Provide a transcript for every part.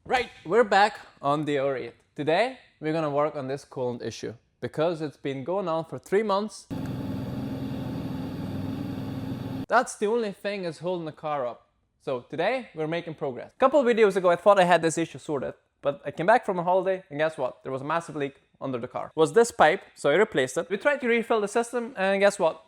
Right, we're back on the R8. Today, we're gonna work on this coolant issue because it's been going on for 3 months. That's the only thing that's holding the car up. So today, we're making progress. A couple of videos ago, I thought I had this issue sorted, but I came back from a holiday and guess what? There was a massive leak under the car. It was this pipe, so I replaced it. We tried to refill the system and guess what?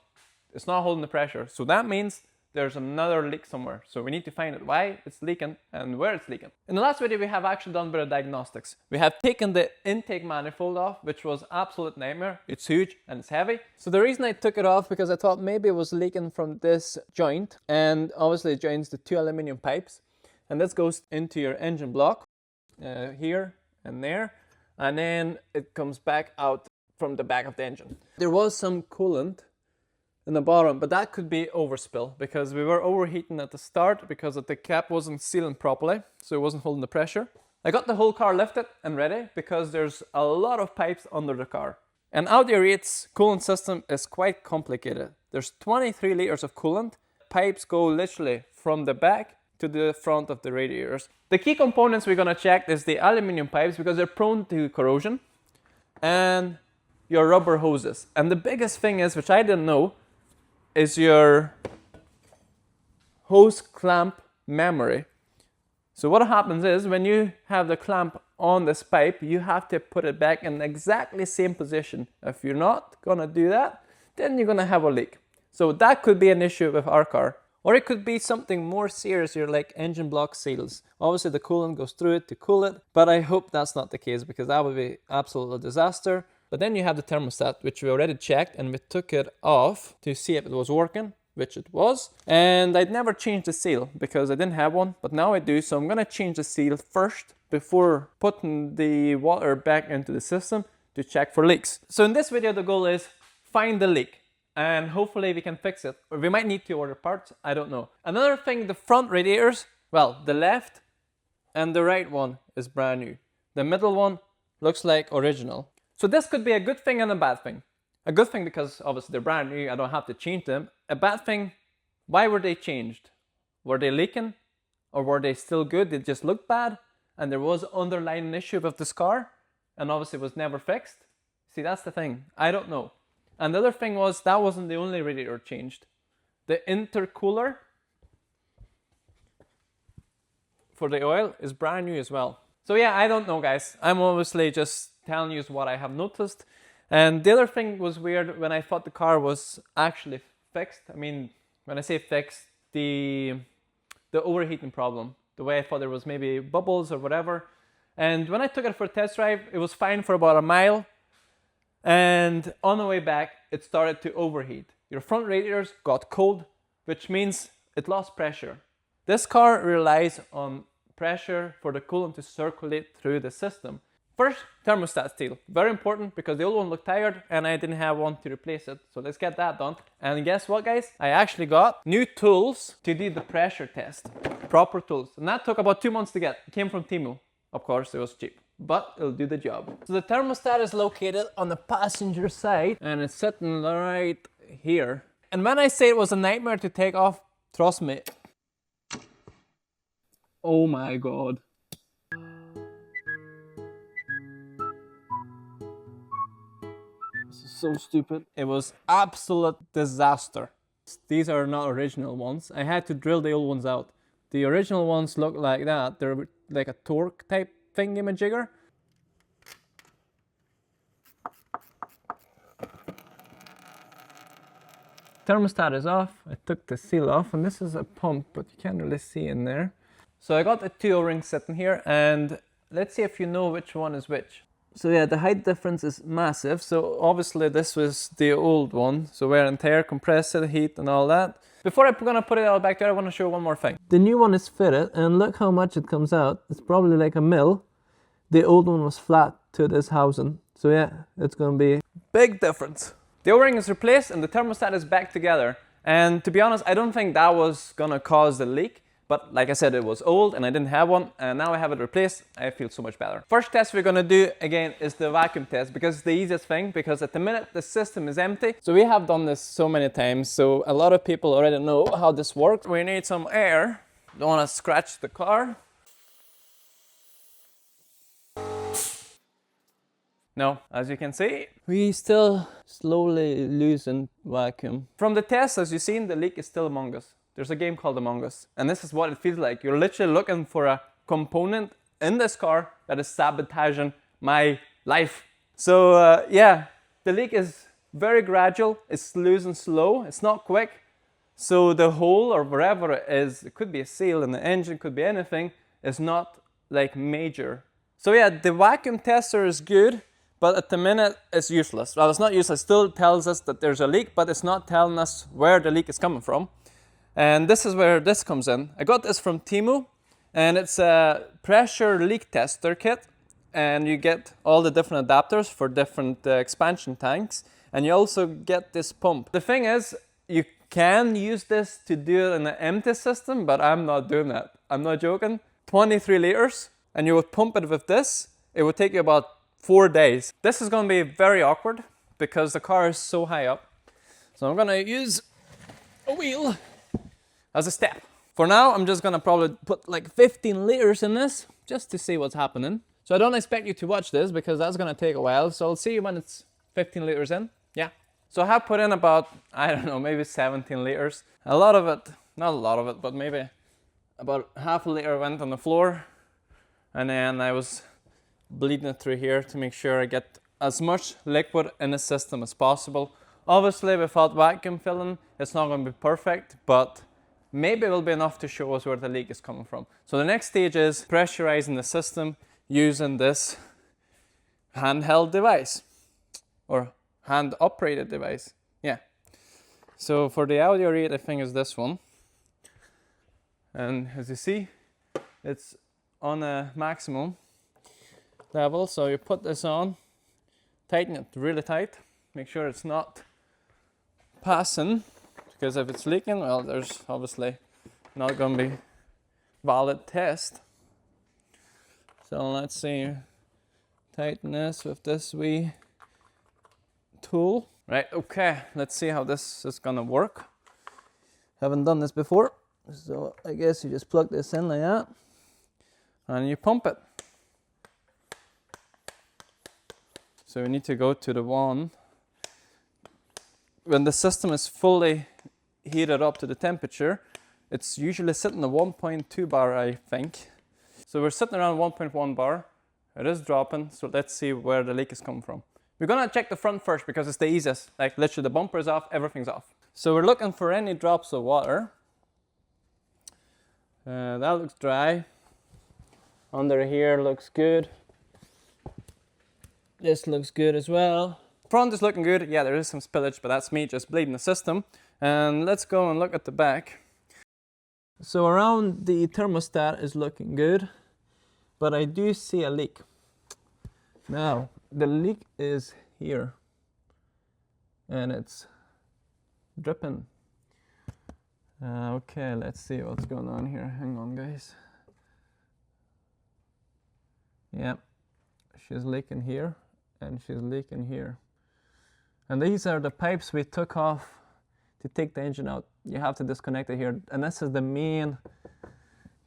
It's not holding the pressure. So that means there's another leak somewhere. So we need to find out why it's leaking and where it's leaking. In the last video we have actually done a bit of diagnostics. We have taken the intake manifold off, which was absolute nightmare. It's huge and it's heavy. So the reason I took it off because I thought maybe it was leaking from this joint, and obviously it joins the 2 aluminum pipes, and this goes into your engine block here and there, and then it comes back out from the back of the engine. There was some coolant in the bottom, but that could be overspill because we were overheating at the start because the cap wasn't sealing properly, so it wasn't holding the pressure. I got the whole car lifted and ready because there's a lot of pipes under the car. And Audi R8's coolant system is quite complicated. There's 23 liters of coolant. Pipes go literally from the back to the front of the radiators. The key components we're gonna check is the aluminum pipes because they're prone to corrosion, and your rubber hoses. And the biggest thing is, which I didn't know, is your hose clamp memory. So what happens is when you have the clamp on this pipe, you have to put it back in exactly the same position. If you're not gonna do that, then you're gonna have a leak. So that could be an issue with our car. Or it could be something more serious here, like engine block seals. Obviously the coolant goes through it to cool it, but I hope that's not the case because that would be absolute disaster. But then you have the thermostat, which we already checked, and we took it off to see if it was working, which it was. And I'd never changed the seal because I didn't have one, but now I do. So I'm gonna change the seal first before putting the water back into the system to check for leaks. So in this video, the goal is find the leak and hopefully we can fix it. Or we might need to order parts, I don't know. Another thing, the front radiators, well, the left and the right one is brand new. The middle one looks like original. So this could be a good thing and a bad thing. A good thing because obviously they're brand new, I don't have to change them. A bad thing, why were they changed? Were they leaking? Or were they still good? They just looked bad and there was underlying issue with this car and obviously it was never fixed. See, that's the thing, I don't know. And the other thing was, that wasn't the only radiator changed. The intercooler for the oil is brand new as well. So yeah, I don't know guys, I'm obviously just telling you what I have noticed. And the other thing was weird when I thought the car was actually fixed. I mean, when I say fixed, the overheating problem, the way I thought there was maybe bubbles or whatever. And when I took it for a test drive, it was fine for about a mile. And on the way back, it started to overheat. Your front radiators got cold, which means it lost pressure. This car relies on pressure for the coolant to circulate through the system. First, thermostat steel. Very important because the old one looked tired and I didn't have one to replace it. So let's get that done. And guess what guys? I actually got new tools to do the pressure test. Proper tools. And that took about 2 months to get. It came from Temu. Of course, it was cheap, but it'll do the job. So the thermostat is located on the passenger side and it's sitting right here. And when I say it was a nightmare to take off, trust me. Oh my God. So stupid. It was absolute disaster. These are not original ones. I had to drill the old ones out. The original ones look like that. They're like a torque type thingamajigger. Thermostat is off. I took the seal off and this is a pump, but you can't really see in there. So I got the 2 O-rings sitting here and let's see if you know which one is which. So yeah, the height difference is massive. So obviously this was the old one. So wear and tear, compressor, heat and all that. Before I'm gonna put it all back there, I want to show one more thing. The new one is fitted and look how much it comes out. It's probably like a mil. The old one was flat to this housing. So yeah, it's gonna be big difference. The O-ring is replaced and the thermostat is back together. And to be honest, I don't think that was gonna cause the leak. But like I said, it was old and I didn't have one, and now I have it replaced. I feel so much better. First test we're gonna do again is the vacuum test because it's the easiest thing, because at the minute the system is empty. So we have done this so many times, so a lot of people already know how this works. We need some air. Don't wanna scratch the car. No, as you can see, we still slowly losing vacuum. From the test, as you've seen, the leak is still Among Us. There's a game called Among Us, and this is what it feels like. You're literally looking for a component in this car that is sabotaging my life. So yeah, the leak is very gradual, it's losing slow, it's not quick. So the hole or wherever it is, it could be a seal in the engine, could be anything, is not like major. So yeah, the vacuum tester is good, but at the minute it's useless. Well, it's not useless, it still tells us that there's a leak, but it's not telling us where the leak is coming from. And this is where this comes in. I got this from Temu, and it's a pressure leak tester kit, and you get all the different adapters for different expansion tanks, and you also get this pump. The thing is, you can use this to do it in an empty system, but I'm not doing that. I'm not joking. 23 liters, and you would pump it with this. It would take you about 4 days. This is going to be very awkward because the car is so high up. So I'm going to use a wheel as a step. For now, I'm just going to probably put like 15 liters in this just to see what's happening. So I don't expect you to watch this because that's going to take a while. So I'll see you when it's 15 liters in. Yeah. So I have put in about, I don't know, maybe 17 liters. A lot of it, not a lot of it, but maybe about half a liter went on the floor. And then I was bleeding it through here to make sure I get as much liquid in the system as possible. Obviously, without vacuum filling, it's not going to be perfect, but maybe it will be enough to show us where the leak is coming from. So the next stage is pressurizing the system using this handheld device or hand operated device. Yeah. So for the Audi R8, I think is this one. And as you see, it's on a maximum level. So you put this on, tighten it really tight, make sure it's not passing, because if it's leaking, well, there's obviously not going to be valid test. So let's see, tighten this with this wee tool. Right, okay, let's see how this is gonna work. Haven't done this before, so I guess you just plug this in like that and you pump it. So we need to go to the one when the system is fully heated up to the temperature. It's usually sitting at 1.2 bar, I think. So we're sitting around 1.1 bar. It is dropping, so let's see where the leak is coming from. We're gonna check the front first because it's the easiest. Like literally the bumper is off, everything's off. So we're looking for any drops of water. That looks dry. Under here looks good. This looks good as well. Front is looking good. Yeah, there is some spillage, but that's me just bleeding the system. And let's go and look at the back. So around the thermostat is looking good, but I do see a leak. Now, the leak is here, and it's dripping. Okay, let's see what's going on here. Hang on, guys. Yeah, she's leaking here, and she's leaking here. And these are the pipes we took off to take the engine out. You have to disconnect it here, and this is the main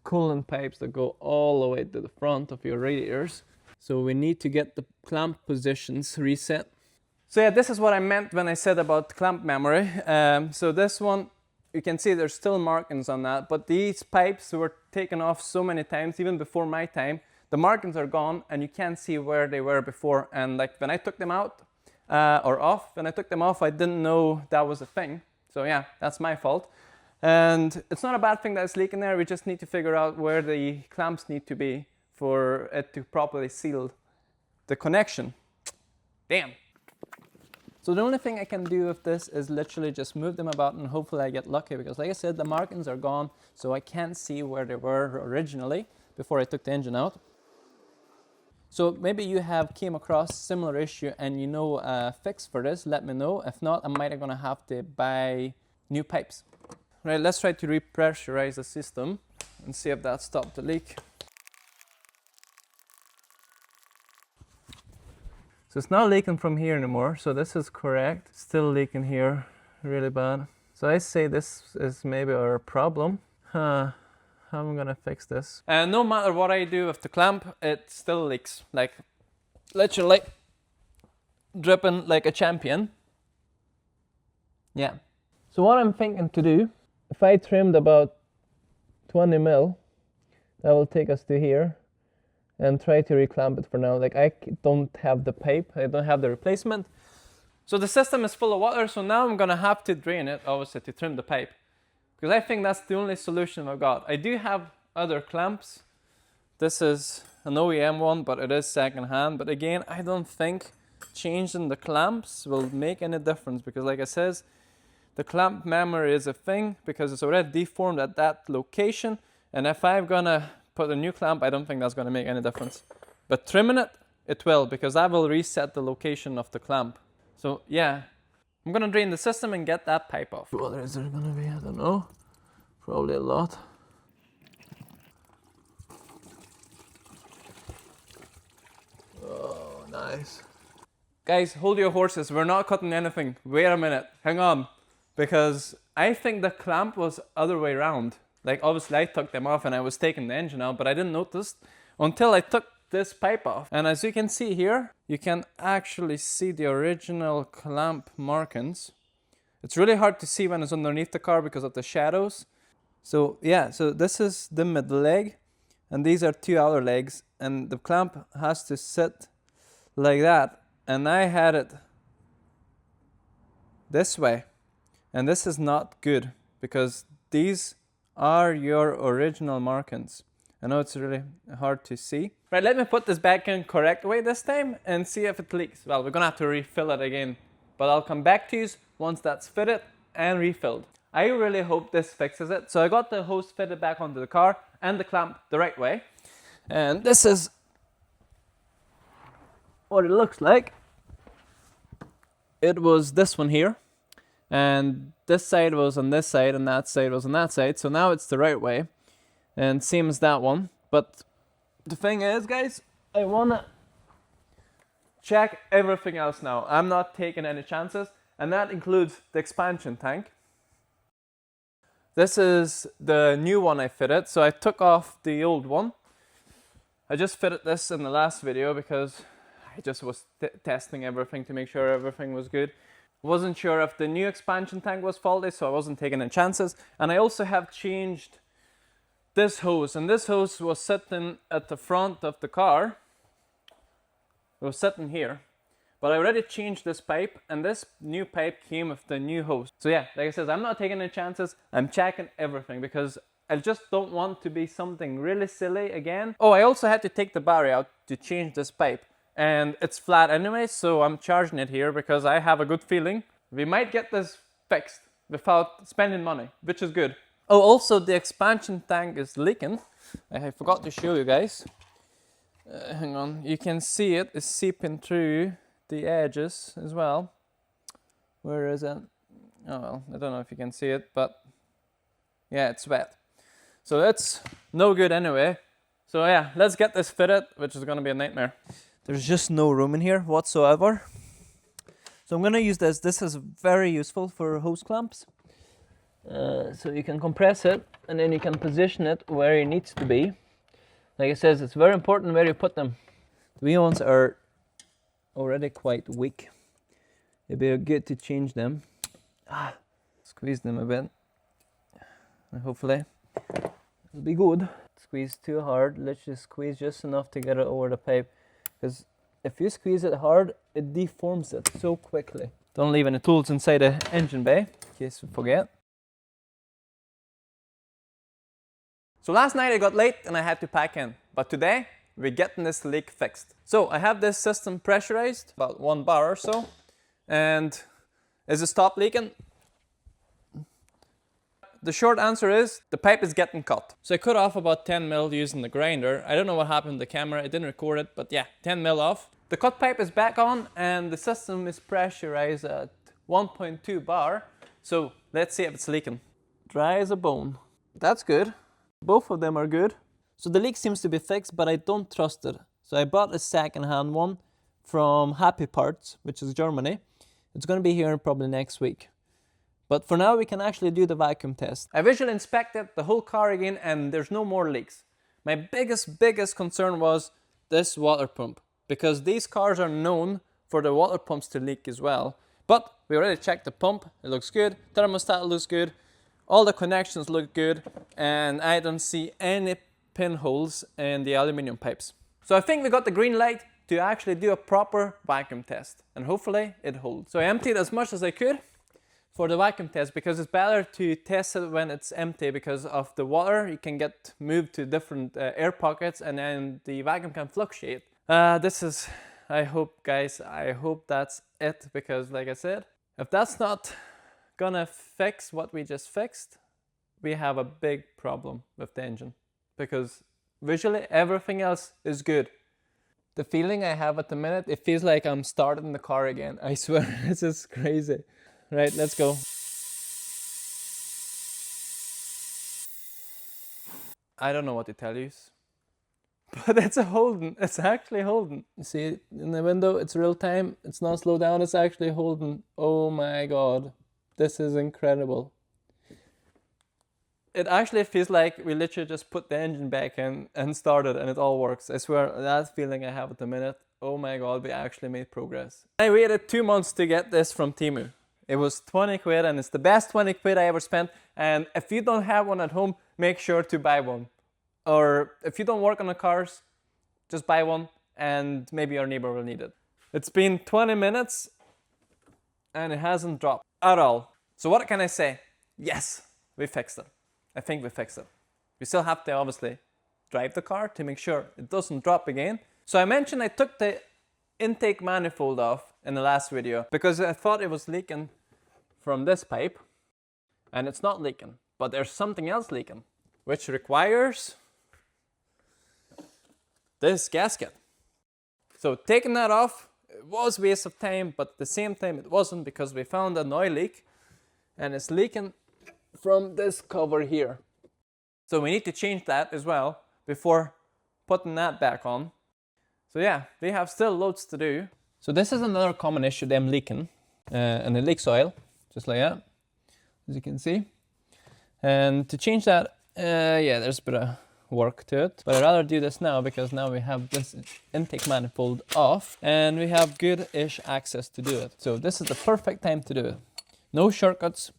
coolant pipes that go all the way to the front of your radiators. So we need to get the clamp positions reset. So yeah, this is what I meant when I said about clamp memory. So this one, you can see there's still markings on that, but these pipes were taken off so many times, even before my time. The markings are gone and you can't see where they were before. And like when I took them out or off, when I took them off, I didn't know that was a thing. So yeah, that's my fault. And it's not a bad thing that it's leaking there. We just need to figure out where the clamps need to be for it to properly seal the connection. Damn. So the only thing I can do with this is literally just move them about and hopefully I get lucky, because like I said, the markings are gone, so I can't see where they were originally before I took the engine out. So maybe you have came across similar issue and you know a fix for this, let me know. If not, I might gonna have to buy new pipes. Right, let's try to repressurize the system and see if that stopped the leak. So it's not leaking from here anymore, so this is correct. Still leaking here, really bad. So I say this is maybe our problem. How am I gonna fix this? And no matter what I do with the clamp, it still leaks. Like, literally, dripping like a champion. Yeah. So what I'm thinking to do, if I trimmed about 20 mil, that will take us to here, and try to reclamp it for now. Like, I don't have the pipe, I don't have the replacement. So the system is full of water, so now I'm gonna have to drain it, obviously, to trim the pipe. Because I think that's the only solution I've got. I do have other clamps. This is an OEM one, but it is second hand. But again, I don't think changing the clamps will make any difference, because like I says, the clamp memory is a thing, because it's already deformed at that location. And if I'm gonna put a new clamp, I don't think that's gonna make any difference. But trimming it, it will, because that will reset the location of the clamp. So yeah, I'm gonna drain the system and get that pipe off. What is there gonna be? I don't know. Probably a lot. Oh, nice. Guys, hold your horses. We're not cutting anything. Wait a minute. Hang on. Because I think the clamp was other way around. Like, obviously I took them off and I was taking the engine out, but I didn't notice until I took this pipe off. And as you can see here, you can actually see the original clamp markings. It's really hard to see when it's underneath the car because of the shadows. So yeah, so this is the mid leg, and these are two outer legs, and the clamp has to sit like that. And I had it this way, and this is not good, because these are your original markings. I know it's really hard to see. Right, let me put this back in correct way this time and see if it leaks. Well, we're gonna have to refill it again, but I'll come back to you once that's fitted and refilled. I really hope this fixes it. So I got the hose fitted back onto the car and the clamp the right way. And this is what it looks like. It was this one here, and this side was on this side and that side was on that side. So now it's the right way, and same as that one. But the thing is, guys, I wanna check everything else now. I'm not taking any chances, and that includes the expansion tank. This is the new one I fitted, so I took off the old one. I just fitted this in the last video because I just was testing everything to make sure everything was good. Wasn't sure if the new expansion tank was faulty, so I wasn't taking any chances. And I also have changed this hose, and this hose was sitting at the front of the car. It was sitting here. But I already changed this pipe, and this new pipe came with the new hose. So yeah, like I said, I'm not taking any chances. I'm checking everything because I just don't want to be something really silly again. Oh, I also had to take the battery out to change this pipe. And it's flat anyway, so I'm charging it here because I have a good feeling we might get this fixed without spending money, which is good. Oh, also the expansion tank is leaking. I forgot to show you guys. Hang on, you can see it is seeping through the edges as well. Where is it? Oh well, I don't know if you can see it, but yeah, it's wet. So it's no good anyway. So yeah, let's get this fitted, which is gonna be a nightmare. There's just no room in here whatsoever. So I'm gonna use this. This is very useful for hose clamps. So you can compress it and then you can position it where it needs to be. Like it says, it's very important where you put them. The wee ones are already quite weak. It'd be good to change them. Squeeze them a bit. And hopefully it'll be good. Squeeze too hard. Let's just squeeze just enough to get it over the pipe. Because if you squeeze it hard, it deforms it so quickly. Don't leave any tools inside the engine bay, in case you forget. So last night I got late and I had to pack in. But today, we're getting this leak fixed. So I have this system pressurized, about 1 bar or so. And is it stopped leaking? The short answer is, the pipe is getting cut. So I cut off about 10 mil using the grinder. I don't know what happened to the camera, it didn't record it, but yeah, 10 mil off. The cut pipe is back on and the system is pressurized at 1.2 bar. So let's see if it's leaking. Dry as a bone. That's good. Both of them are good. So the leak seems to be fixed, but I don't trust it. So I bought a second-hand one from Happy Parts, which is Germany. It's going to be here probably next week. But for now, we can actually do the vacuum test. I visually inspected the whole car again, and there's no more leaks. My biggest concern was this water pump, because these cars are known for the water pumps to leak as well. But we already checked the pump, it looks good, thermostat looks good, all the connections look good, and I don't see any pinholes in the aluminum pipes. So I think we got the green light to actually do a proper vacuum test, and hopefully it holds. So I emptied as much as I could for the vacuum test, because it's better to test it when it's empty, because of the water you can get moved to different air pockets, and then the vacuum can fluctuate. I hope, guys, I hope that's it, because like I said, if that's not gonna fix what we just fixed, we have a big problem with the engine, because visually everything else is good. The feeling I have at the minute, it feels like I'm starting the car again. I swear, this is crazy. Right, let's go. I don't know what to tell you, but it's a holding. It's actually holding. You see it in the window, it's real time. It's not slowed down, it's actually holding. Oh my God, this is incredible. It actually feels like we literally just put the engine back in and started and it all works. I swear, that feeling I have at the minute, oh my God, we actually made progress. I waited 2 months to get this from Temu. It was 20 quid and it's the best 20 quid I ever spent. And if you don't have one at home, make sure to buy one. Or if you don't work on the cars, just buy one and maybe your neighbor will need it. It's been 20 minutes and it hasn't dropped at all. So what can I say? Yes, we fixed it. I think we fixed it. We still have to obviously drive the car to make sure it doesn't drop again. So I mentioned I took the intake manifold off in the last video because I thought it was leaking from this pipe, and it's not leaking, but there's something else leaking, which requires this gasket. So taking that off, it was a waste of time, but at the same time it wasn't, because we found an oil leak and it's leaking from this cover here. So we need to change that as well before putting that back on. So yeah, we have still loads to do. So this is another common issue, them leaking, and it leaks oil, just like that, as you can see. And to change that, yeah, there's a bit of work to it, but I'd rather do this now, because now we have this intake manifold off and we have good-ish access to do it. So this is the perfect time to do it. No shortcuts.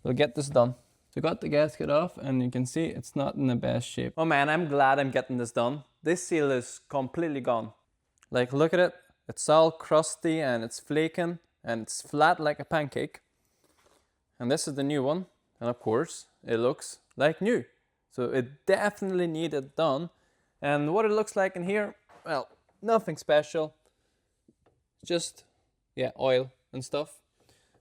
We'll get this done. So got the gasket off and you can see it's not in the best shape. Oh man, I'm glad I'm getting this done. This seal is completely gone. Like, look at it. It's all crusty and it's flaking and it's flat like a pancake. And this is the new one. And of course, it looks like new. So it definitely needed done. And what it looks like in here, well, nothing special. Just, yeah, oil and stuff.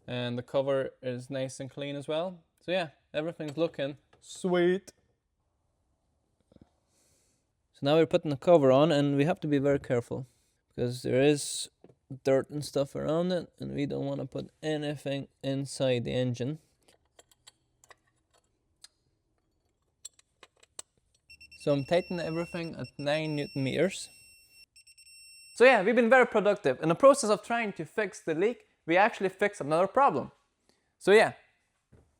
And the cover is nice and clean as well. So yeah, everything's looking sweet. So now we're putting the cover on, and we have to be very careful, because there is dirt and stuff around it, and we don't want to put anything inside the engine. So I'm tightening everything at 9 Newton meters. So yeah, we've been very productive. In the process of trying to fix the leak, we actually fixed another problem. So yeah,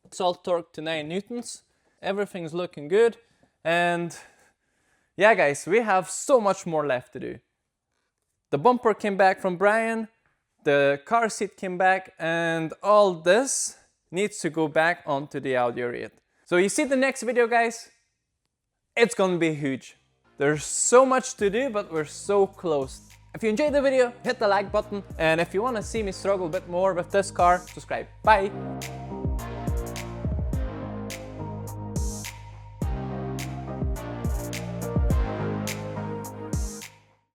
it's all torqued to 9 newtons. Everything's looking good. And yeah, guys, we have so much more left to do. The bumper came back from Brian, the car seat came back, and all this needs to go back onto the Audi R8. So you see the next video, guys, it's gonna be huge. There's so much to do, but we're so close. If you enjoyed the video, hit the like button, and if you want to see me struggle a bit more with this car, subscribe. Bye!